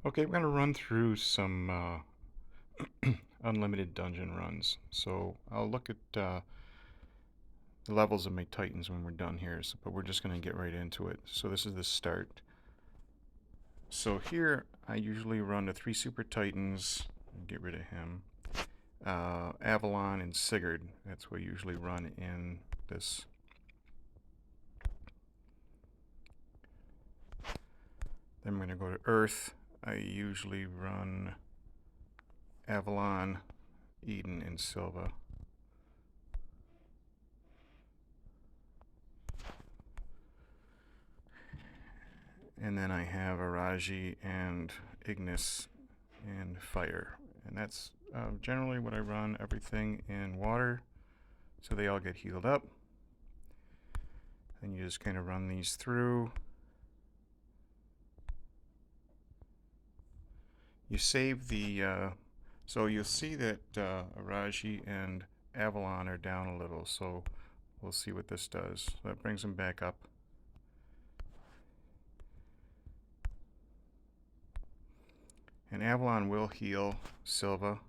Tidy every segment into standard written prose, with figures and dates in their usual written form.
Okay, we're going to run through some unlimited dungeon runs. So I'll look at the levels of my Titans when we're done here, but we're just going to get right into it. So this is the start. So here I usually run the 3 Super Titans, get rid of him, Avalon and Sigurd. That's what I usually run in this. Then we're going to go to Earth. I usually run Avalon, Eden, and Silva. And then I have Araji and Ignis and Fire. And that's generally what I run, everything in water, so they all get healed up. And you just kind of run these through. You save the, so you'll see that Araji and Avalon are down a little, so we'll see what this does. So that brings them back up. And Avalon will heal Silva.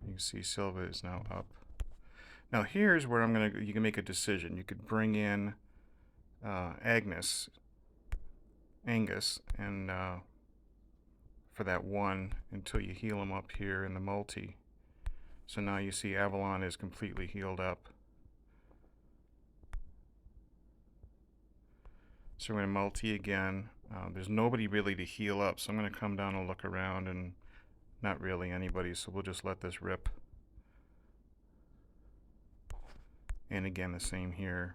You can see Silva is now up. Now here's where you can make a decision. You could bring in Angus, and for that one until you heal him up here in the multi. So now you see Avalon is completely healed up. So we're going to multi again. There's nobody really to heal up, so I'm going to come down and look around, and not really anybody, so we'll just let this rip. And again, the same here.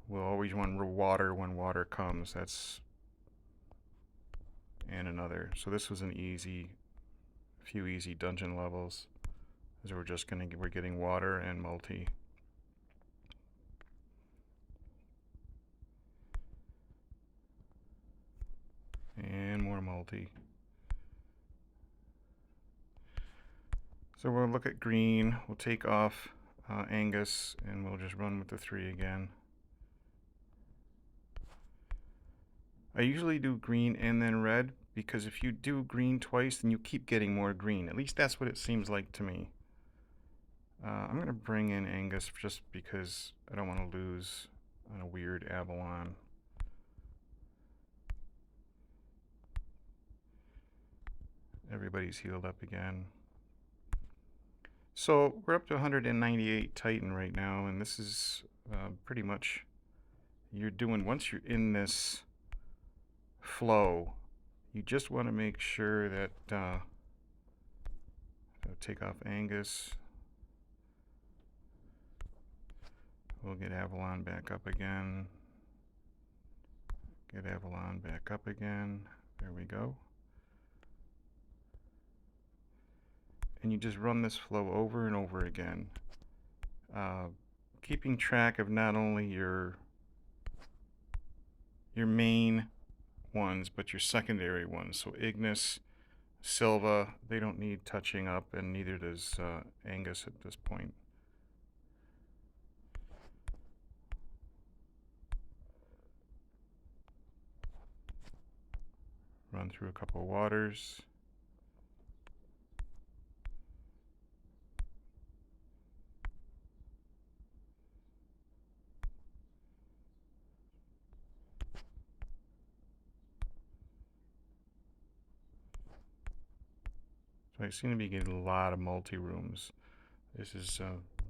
We'll always want water when water comes. That's and another. So this was an few easy dungeon levels. As we're getting water and multi. And more multi. So we'll look at green. We'll take off Angus, and we'll just run with the 3 again. I usually do green and then red, because if you do green twice, then you keep getting more green. At least that's what it seems like to me. I'm going to bring in Angus just because I don't want to lose on a weird Avalon. Everybody's healed up again. So we're up to 198 Titan right now, and this is pretty much once you're in this flow, you just want to make sure that take off Angus. We'll get Avalon back up again. Get Avalon back up again. There we go. And you just run this flow over and over again, keeping track of not only your main ones, but your secondary ones. So Ignis, Silva, they don't need touching up, and neither does Angus at this point. Run through a couple of waters. So I seem to be getting a lot of multi-rooms. This is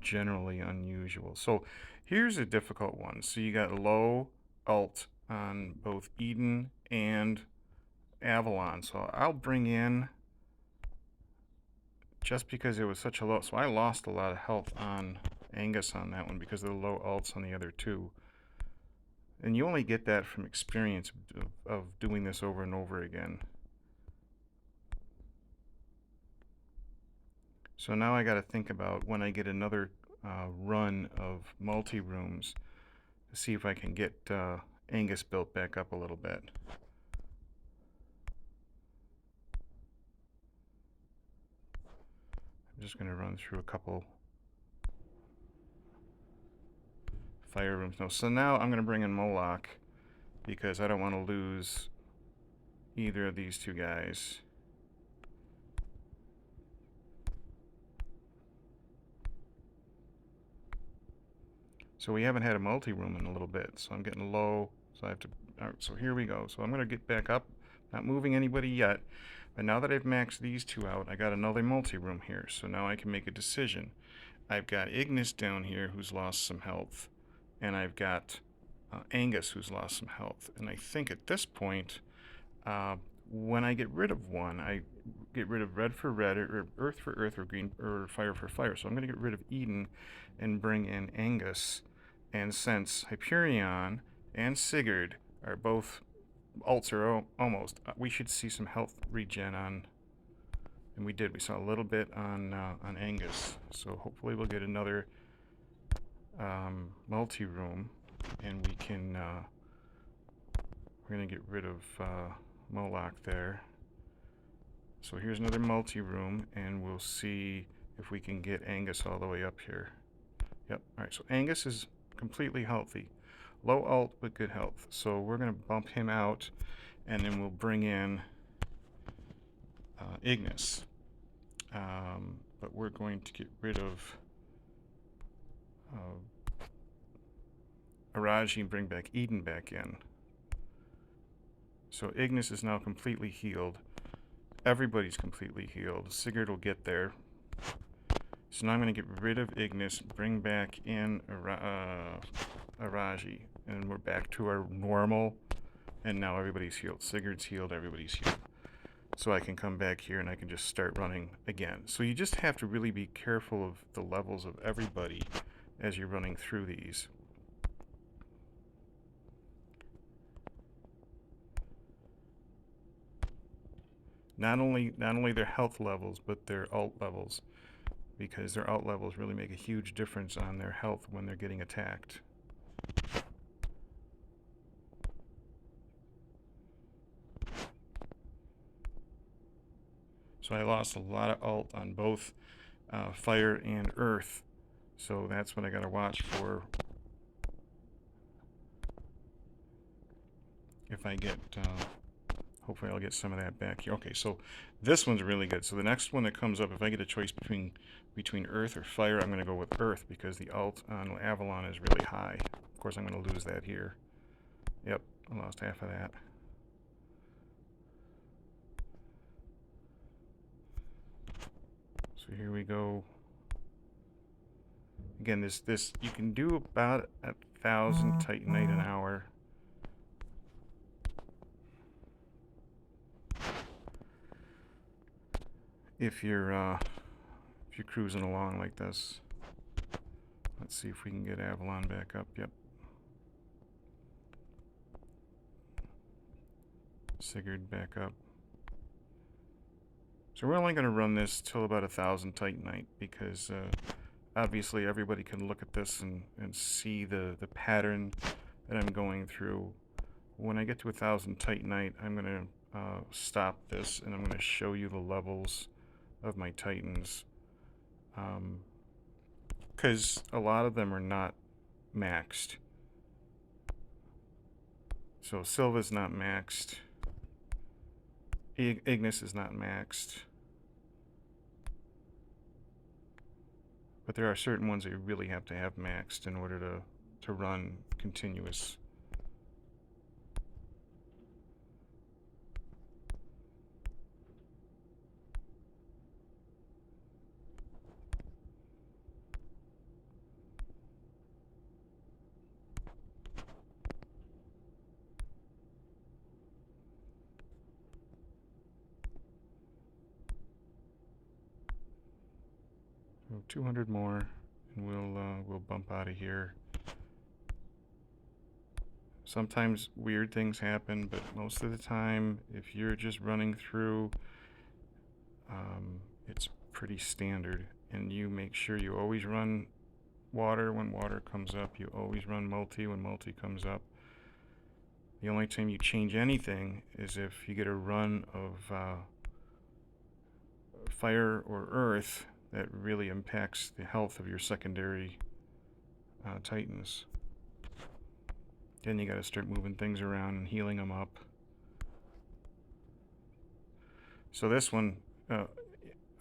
generally unusual. So here's a difficult one. So you got low alt on both Eden and Avalon. So I'll bring in, just because it was such a low, so I lost a lot of health on Angus on that one because of the low alts on the other 2. And you only get that from experience of doing this over and over again. So now I got to think about when I get another run of multi-rooms to see if I can get Angus built back up a little bit. I'm just going to run through a couple fire rooms. No, so now I'm going to bring in Moloch because I don't want to lose either of these two guys. So we haven't had a multi-room in a little bit, so I'm getting low, so I have to, all right, so here we go. So I'm going to get back up, not moving anybody yet, but now that I've maxed these two out, I got another multi-room here, so now I can make a decision. I've got Ignis down here who's lost some health, and I've got Angus who's lost some health, and I think at this point, when I get rid of one, I get rid of red for red, or earth for earth, or green, or fire for fire. So I'm going to get rid of Eden and bring in Angus. And since Hyperion and Sigurd are both alts are almost, we should see some health regen on, and we did. We saw a little bit on Angus. So hopefully we'll get another multi-room, and we can. We're gonna get rid of Moloch there. So here's another multi-room, and we'll see if we can get Angus all the way up here. Yep. All right. So Angus is completely healthy. Low alt, but good health. So we're going to bump him out, and then we'll bring in Ignis. But we're going to get rid of Araji and bring back Eden back in. So Ignis is now completely healed. Everybody's completely healed. Sigurd will get there. So now I'm going to get rid of Ignis, bring back in Araji, and we're back to our normal, and now everybody's healed. Sigurd's healed, everybody's healed. So I can come back here and I can just start running again. So you just have to really be careful of the levels of everybody as you're running through these. Not only their health levels, but their alt levels, because their alt levels really make a huge difference on their health when they're getting attacked. So I lost a lot of alt on both fire and earth, so that's what I got to watch for. If I get, hopefully I'll get some of that back here. Okay, so this one's really good. So the next one that comes up, if I get a choice between earth or fire, I'm going to go with earth because the alt on Avalon is really high. Of course, I'm going to lose that here. Yep, I lost half of that. So here we go. Again, this you can do about 1,000 Titanite an hour. If you're cruising along like this. Let's see if we can get Avalon back up. Yep. Sigurd back up. So we're only going to run this till about 1,000 Titanite because obviously everybody can look at this and see the pattern that I'm going through. When I get to 1,000 Titanite, I'm going to stop this and I'm going to show you the levels of my Titans. Because a lot of them are not maxed. So Silva's not maxed. Ignis is not maxed. But there are certain ones that you really have to have maxed in order to run continuous. So 200 more, and we'll bump out of here. Sometimes weird things happen, but most of the time, if you're just running through, it's pretty standard. And you make sure you always run water when water comes up. You always run multi when multi comes up. The only time you change anything is if you get a run of fire or earth that really impacts the health of your secondary Titans. Then you got to start moving things around and healing them up. So this one,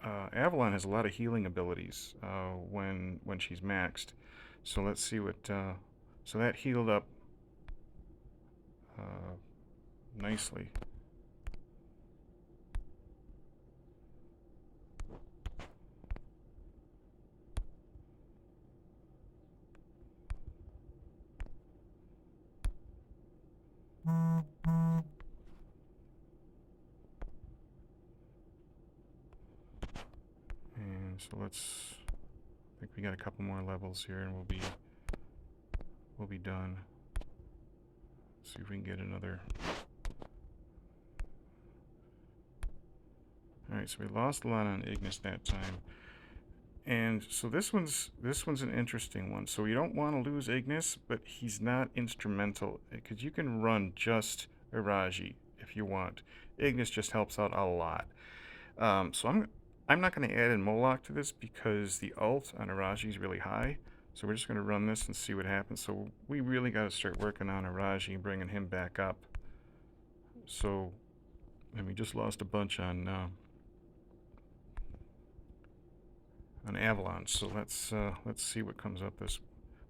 Avalon has a lot of healing abilities when she's maxed. So let's see what. So that healed up nicely. And so let's. I think we got a couple more levels here, and we'll be done. Let's see if we can get another. All right, so we lost a lot on Ignis that time. And so this one's an interesting one. So you don't want to lose Ignis, but he's not instrumental because you can run just Iraji if you want. Ignis just helps out a lot. So I'm not going to add in Moloch to this because the ult on Iraji is really high. So we're just going to run this and see what happens. So we really got to start working on Iraji and bringing him back up. So, and we just lost a bunch on Avalon. So let's see what comes up.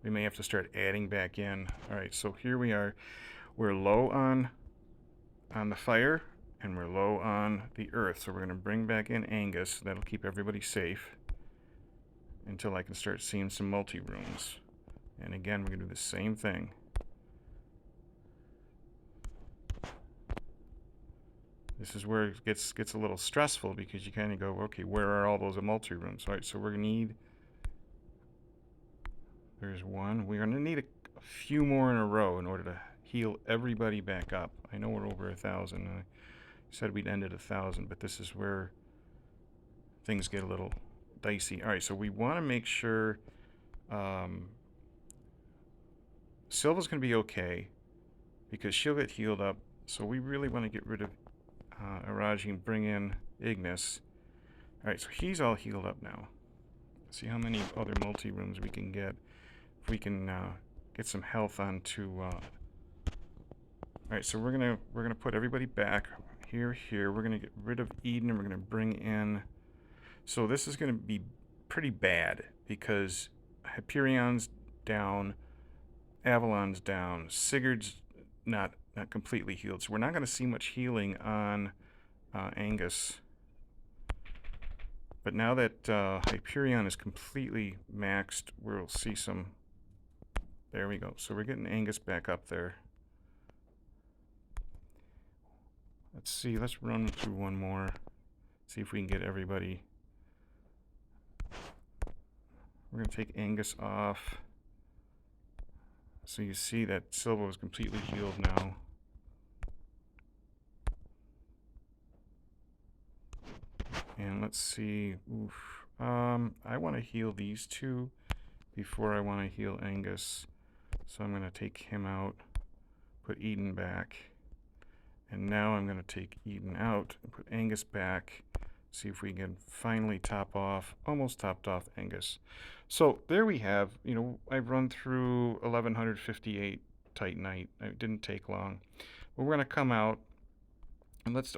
We may have to start adding back in. All right, so here we are. We're low on the fire and we're low on the earth. So we're going to bring back in Angus. That'll keep everybody safe until I can start seeing some multi-rooms. And again, we're going to do the same thing. This is where it gets a little stressful because you kind of go, okay, where are all those multi-rooms? All right, so we're going to need, there's one. We're going to need a few more in a row in order to heal everybody back up. I know we're over 1,000. I said we'd end at 1,000, but this is where things get a little dicey. All right, so we want to make sure Sylva's going to be okay because she'll get healed up. So we really want to get rid of Iraji and bring in Ignis. All right, so he's all healed up now. Let's see how many other multi-rooms we can get. If we can get some health onto. All right, so we're gonna put everybody back here. We're gonna get rid of Eden, and we're gonna bring in. So this is gonna be pretty bad because Hyperion's down, Avalon's down, Sigurd's not completely healed. So we're not going to see much healing on Angus. But now that Hyperion is completely maxed, we'll see some. There we go. So we're getting Angus back up there. Let's see. Let's run through one more. See if we can get everybody. We're going to take Angus off. So you see that Silva is completely healed now. And let's see. Oof. I want to heal these two before I want to heal Angus. So I'm going to take him out, put Eden back. And now I'm going to take Eden out and put Angus back. See if we can finally almost topped off Angus. So there we have, I've run through 1158 Titanite. It didn't take long. But we're going to come out and let's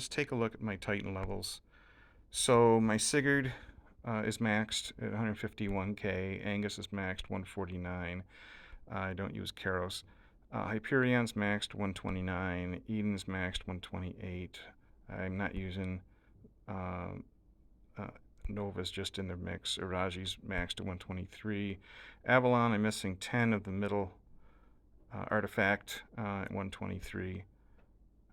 take a look at my Titan levels. So my Sigurd is maxed at 151k. Angus is maxed 149. I don't use Karos. Hyperion's maxed 129. Eden's maxed 128. I'm not using Nova's just in the mix. Iraji's maxed at 123. Avalon, I'm missing 10 of the middle artifact at 123.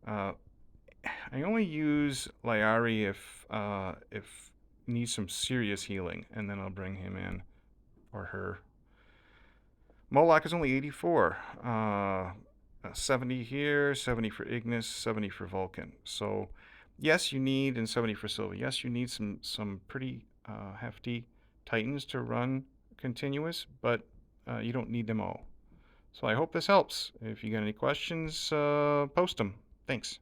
I only use Lyari if needs some serious healing, and then I'll bring him in, or her. Moloch is only 84. 70 here, 70 for Ignis, 70 for Vulcan. So yes, you need, and 70 for Sylva. Yes, you need some pretty hefty Titans to run continuous, but you don't need them all. So I hope this helps. If you got any questions, post them. Thanks.